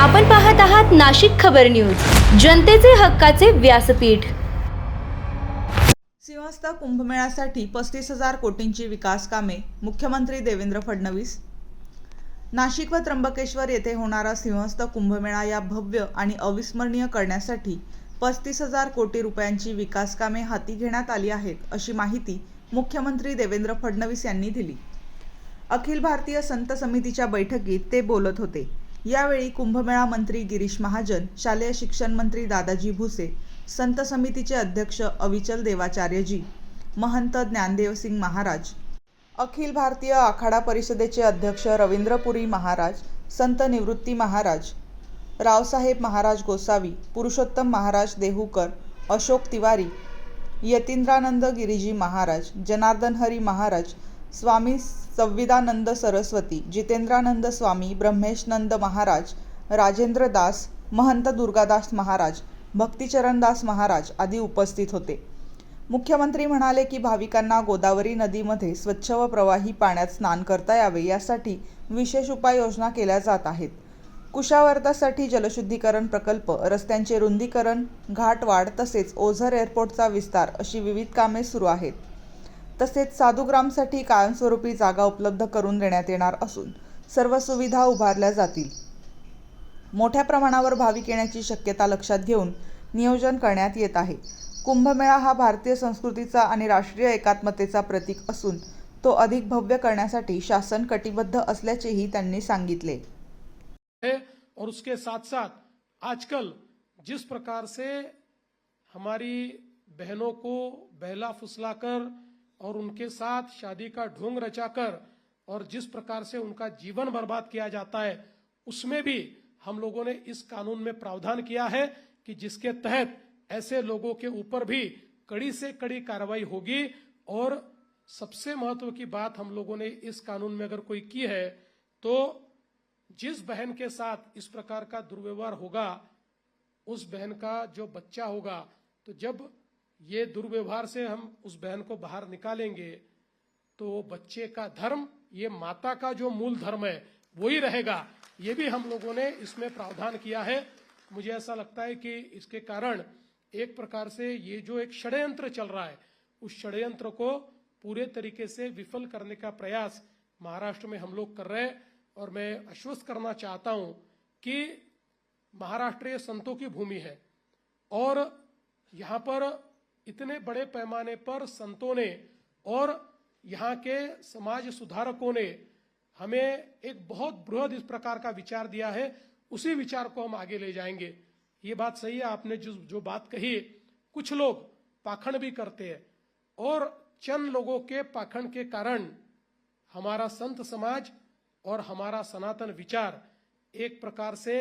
आपण पाहत आहात नाशिक खबर न्यूज, जनतेचे हक्काचे व्यासपीठ। सिंहस्थ कुंभमेळ्यासाठी 35,000 कोटींची विकास कामे, मुख्यमंत्री देवेंद्र फडणवीस। नाशिक व त्र्यंबकेश्वर येथे होणारा सिंहस्थ कुंभमेळा या भव्य आणि अविस्मरणीय करण्यासाठी 35,000 कोटी रुपयांची विकास कामे हाती घेण्यात आली आहेत, अशी माहिती मुख्यमंत्री देवेंद्र फडणवीस यांनी दिली। अखिल भारतीय संत समितीच्या बैठकीत ते बोलत होते। यावेळी कुंभमेळा मंत्री गिरीश महाजन, शालेय शिक्षण मंत्री दादाजी भुसे, संत समितीचे अध्यक्ष अविचल देवाचार्यजी, महंत ज्ञानदेवसिंग महाराज, अखिल भारतीय आखाडा परिषदेचे अध्यक्ष रवींद्रपुरी महाराज, संत निवृत्ती महाराज, रावसाहेब महाराज गोसावी, पुरुषोत्तम महाराज देहूकर, अशोक तिवारी, यतींद्रानंद गिरीजी महाराज, जनार्दन हरी महाराज, स्वामी संविदानंद सरस्वती, जितेंद्रानंद स्वामी, ब्रह्मेशनंद महाराज, राजेंद्र दास, महंत दुर्गादास महाराज, भक्तिचरण दास महाराज आदी उपस्थित होते। मुख्यमंत्री म्हणाले की भाविकांना गोदावरी नदीमध्ये स्वच्छ व प्रवाही पाण्यात स्नान करता यावे यासाठी विशेष उपाययोजना केल्या जात आहेत। कुशावर्तासाठी जलशुद्धीकरण प्रकल्प, रस्त्यांचे रुंदीकरण, घाटवाढ तसेच ओझर एअरपोर्टचा विस्तार अशी विविध कामे सुरू आहेत। तसेच साधुग्रामसाठी कायमस्वरूपी जागा उपलब्ध करून देण्यात येणार असून सर्व सुविधा उभारल्या जातील। मोठ्या प्रमाणावर भाविक येण्याची शक्यता लक्षात घेऊन नियोजन करण्यात येत आहे। कुंभमेळा हा भारतीय संस्कृतीचा आणि राष्ट्रीय एकात्मतेचा प्रतीक असून तो अधिक भव्य करण्यासाठी शासन कटिबद्ध असल्याचेही त्यांनी सांगितले। और उसके साथ साथ आजकल जिस प्रकार से हमारी बहनों को बहला फुसलाकर और उनके साथ शादी का ढोंग रचाकर और जिस प्रकार से उनका जीवन बर्बाद किया जाता है, उसमें भी हम लोगों ने इस कानून में प्रावधान किया है कि जिसके तहत ऐसे लोगों के ऊपर भी कड़ी से कड़ी कार्रवाई होगी। और सबसे महत्व की बात हम लोगों ने इस कानून में अगर कोई की है तो जिस बहन के साथ इस प्रकार का दुर्व्यवहार होगा, उस बहन का जो बच्चा होगा, तो जब ये दुर्व्यवहार से हम उस बहन को बाहर निकालेंगे तो बच्चे का धर्म, ये माता का जो मूल धर्म है वही रहेगा। ये भी हम लोगों ने इसमें प्रावधान किया है। मुझे ऐसा लगता है कि इसके कारण एक प्रकार से ये जो एक षड्यंत्र चल रहा है, उस षड्यंत्र को पूरे तरीके से विफल करने का प्रयास महाराष्ट्र में हम लोग कर रहे हैं। और मैं आश्वस्त करना चाहता हूं कि महाराष्ट्र ये संतों की भूमि है और यहाँ पर इतने बड़े पैमाने पर संतों ने और यहाँ के समाज सुधारकों ने हमें एक बहुत बृहद इस प्रकार का विचार दिया है। उसी विचार को हम आगे ले जाएंगे। ये बात सही है, आपने जो बात कही, कुछ लोग पाखंड भी करते हैं और चंद लोगों के पाखंड के कारण हमारा संत समाज और हमारा सनातन विचार एक प्रकार से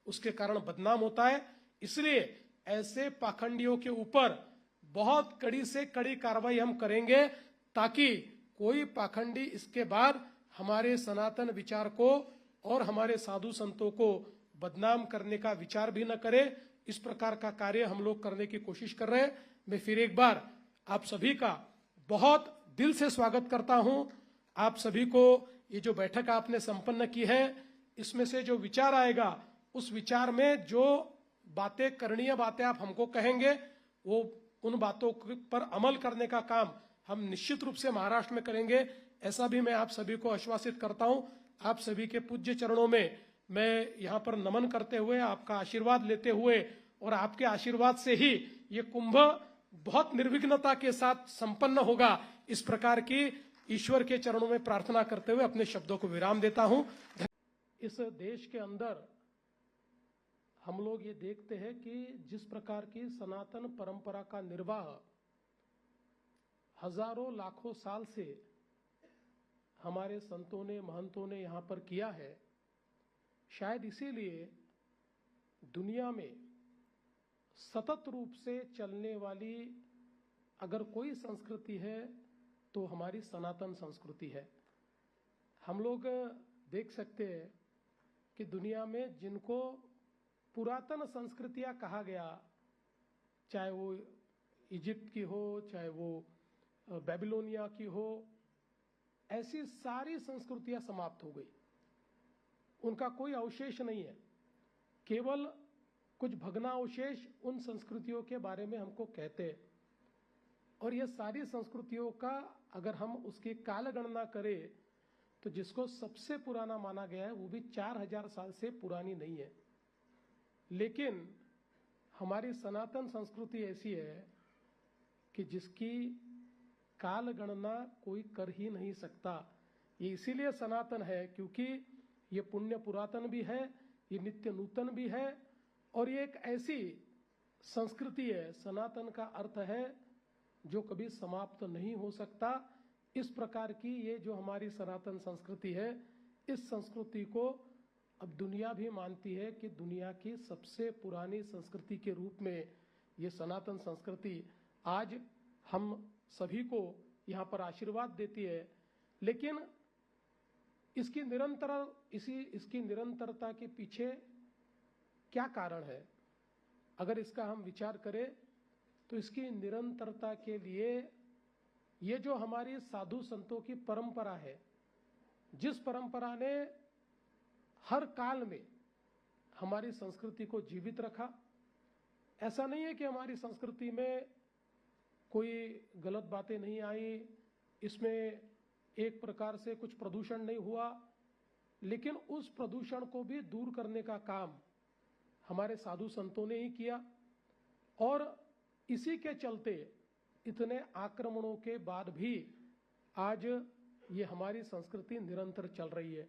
उसके कारण बदनाम होता है। इसलिए ऐसे पाखंडियों के ऊपर बहुत कड़ी से कड़ी कार्रवाई हम करेंगे ताकि कोई पाखंडी इसके बाद हमारे सनातन विचार को और हमारे साधु संतों को बदनाम करने का विचार भी न करे। इस प्रकार का कार्य हम लोग करने की कोशिश कर रहे हैं। मैं फिर एक बार आप सभी का बहुत दिल से स्वागत करता हूं। आप सभी को ये जो बैठक आपने संपन्न की है, इसमें से जो विचार आएगा, उस विचार में जो बातें, करणीय बातें आप हमको कहेंगे, वो उन बातों पर अमल करने का काम हम निश्चित रूप से महाराष्ट्र में करेंगे। ऐसा भी मैं आप सभी को आश्वासित करता हूं। आप सभी के पूज्य चरणों में मैं यहाँ पर नमन करते हुए, आपका आशीर्वाद लेते हुए, और आपके आशीर्वाद से ही ये कुंभ बहुत निर्विघ्नता के साथ संपन्न होगा, इस प्रकार की ईश्वर के चरणों में प्रार्थना करते हुए अपने शब्दों को विराम देता हूं। इस देश के अंदर हम लोग ये देखते हैं कि जिस प्रकार की सनातन परंपरा का निर्वाह हजारों लाखों साल से हमारे संतों ने, महंतों ने यहाँ पर किया है, शायद इसीलिए दुनिया में सतत रूप से चलने वाली अगर कोई संस्कृति है तो हमारी सनातन संस्कृति है। हम लोग देख सकते हैं कि दुनिया में जिनको पुरातन संस्कृतियां कहा गया, चाहे वो इजिप्ट की हो, चाहे वो बेबीलोनिया की हो, ऐसी सारी संस्कृतियां समाप्त हो गई, उनका कोई अवशेष नहीं है। केवल कुछ भग्नावशेष उन संस्कृतियों के बारे में हमको कहते हैं। और ये सारी संस्कृतियों का अगर हम उसकी काल गणना करें तो जिसको सबसे पुराना माना गया है वो भी 4000 साल से पुरानी नहीं है। लेकिन हमारी सनातन संस्कृति ऐसी है कि जिसकी काल गणना कोई कर ही नहीं सकता। ये इसीलिए सनातन है क्योंकि ये पुण्य पुरातन भी है, ये नित्य नूतन भी है और ये एक ऐसी संस्कृति है, सनातन का अर्थ है जो कभी समाप्त नहीं हो सकता। इस प्रकार की ये जो हमारी सनातन संस्कृति है, इस संस्कृति को अब दुनिया भी मानती है कि दुनिया की सबसे पुरानी संस्कृति के रूप में ये सनातन संस्कृति आज हम सभी को यहाँ पर आशीर्वाद देती है। लेकिन इसकी निरंतरता के पीछे क्या कारण है? अगर इसका हम विचार करें तो इसकी निरंतरता के लिए ये जो हमारी साधु संतों की परंपरा है, जिस परंपरा ने हर काल में हमारी संस्कृति को जीवित रखा। ऐसा नहीं है कि हमारी संस्कृति में कोई गलत बातें नहीं आई, इसमें एक प्रकार से कुछ प्रदूषण नहीं हुआ, लेकिन उस प्रदूषण को भी दूर करने का काम हमारे साधु संतों ने ही किया। और इसी के चलते इतने आक्रमणों के बाद भी आज ये हमारी संस्कृति निरंतर चल रही है।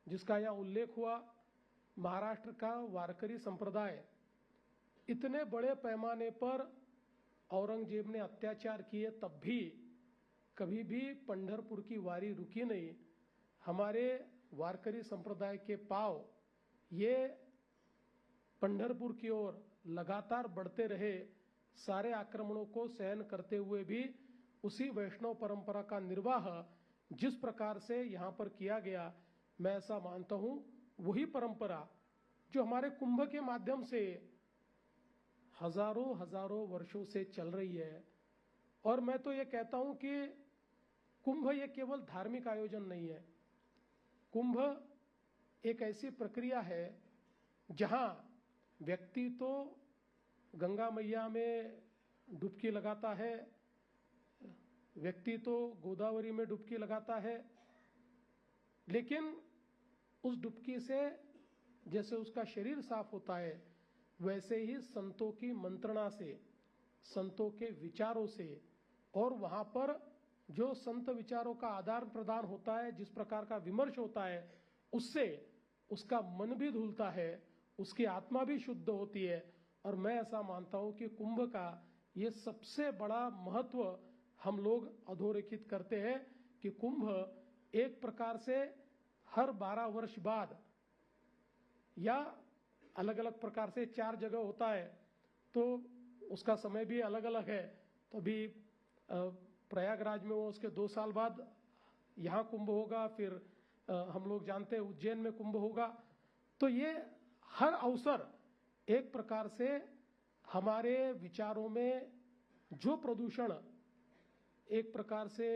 जिसका यहाँ उल्लेख हुआ, महाराष्ट्र का वारकरी संप्रदाय इतने बड़े पैमाने पर औरंगजेब ने अत्याचार किए, तब भी कभी भी पंढरपुर की वारी रुकी नहीं। हमारे वारकरी संप्रदाय के पांव ये पंढरपुर की ओर लगातार बढ़ते रहे, सारे आक्रमणों को सहन करते हुए भी उसी वैष्णव परंपरा का निर्वाह जिस प्रकार से यहाँ पर किया गया, मैं ऐसा मानता हूँ वही परंपरा जो हमारे कुंभ के माध्यम से हजारों वर्षों से चल रही है। और मैं तो ये कहता हूँ कि कुंभ ये केवल धार्मिक आयोजन नहीं है। कुंभ एक ऐसी प्रक्रिया है जहाँ व्यक्ति तो गंगा मैया में डुबकी लगाता है, व्यक्ति तो गोदावरी में डुबकी लगाता है, लेकिन उस डुबकी से जैसे उसका शरीर साफ होता है, वैसे ही संतों की मंत्रणा से, संतों के विचारों से, और वहां पर जो संत विचारों का आदान प्रदान होता है, जिस प्रकार का विमर्श होता है, उससे उसका मन भी धुलता है, उसकी आत्मा भी शुद्ध होती है। और मैं ऐसा मानता हूं कि कुंभ का ये सबसे बड़ा महत्व हम लोग अधोरेखित करते हैं कि कुंभ एक प्रकार से हर 12 वर्ष बाद या अलग अलग प्रकार से 4 जगह होता है, तो उसका समय भी अलग अलग है। तो अभी प्रयागराज में वो उसके 2 साल बाद यहाँ कुंभ होगा, फिर हम लोग जानते हैं उज्जैन में कुंभ होगा। तो ये हर अवसर एक प्रकार से हमारे विचारों में जो प्रदूषण एक प्रकार से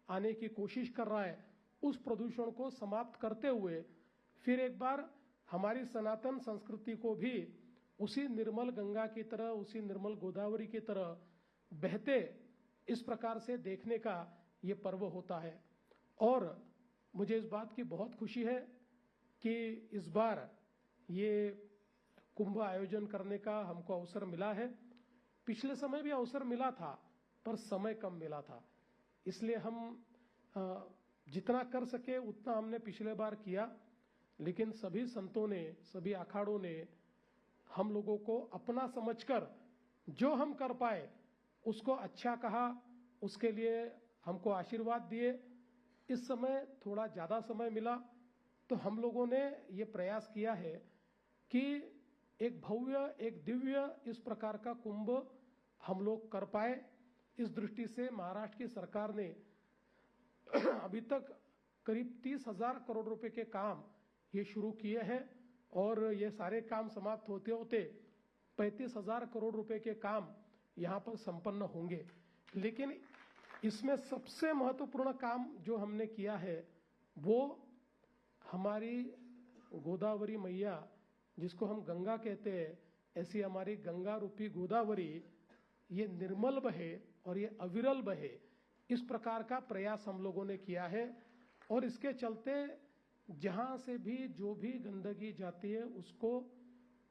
आने की कोशिश कर रहा है, उस प्रदूषण को समाप्त करते हुए फिर एक बार हमारी सनातन संस्कृति को भी उसी निर्मल गंगा की तरह, उसी निर्मल गोदावरी की तरह बहते इस प्रकार से देखने का ये पर्व होता है। और मुझे इस बात की बहुत खुशी है कि इस बार ये कुंभ आयोजन करने का हमको अवसर मिला है। पिछले समय भी अवसर मिला था, पर समय कम मिला था, इसलिए हम जितना कर सके उतना हमने पिछले बार किया। लेकिन सभी संतों ने, सभी अखाड़ों ने हम लोगों को अपना समझकर जो हम कर पाए उसको अच्छा कहा, उसके लिए हमको आशीर्वाद दिए। इस समय थोड़ा ज़्यादा समय मिला तो हम लोगों ने ये प्रयास किया है कि एक भव्य, एक दिव्य इस प्रकार का कुंभ हम लोग कर पाए। इस दृष्टि से महाराष्ट्र की सरकार ने अभी तक करीब 30,000 करोड़ रुपए के काम ये शुरू किए हैं और ये सारे काम समाप्त होते होते 35,000 करोड़ रुपए के काम यहाँ पर संपन्न होंगे। लेकिन इसमें सबसे महत्वपूर्ण काम जो हमने किया है वो हमारी गोदावरी मैया जिसको हम गंगा कहते हैं, ऐसी हमारी गंगा रूपी गोदावरी ये निर्मल बहे और ये अविरल बहे, इस प्रकार का प्रयास हम लोगों ने किया है। और इसके चलते जहां से भी जो भी गंदगी जाती है उसको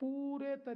पूरे तरीके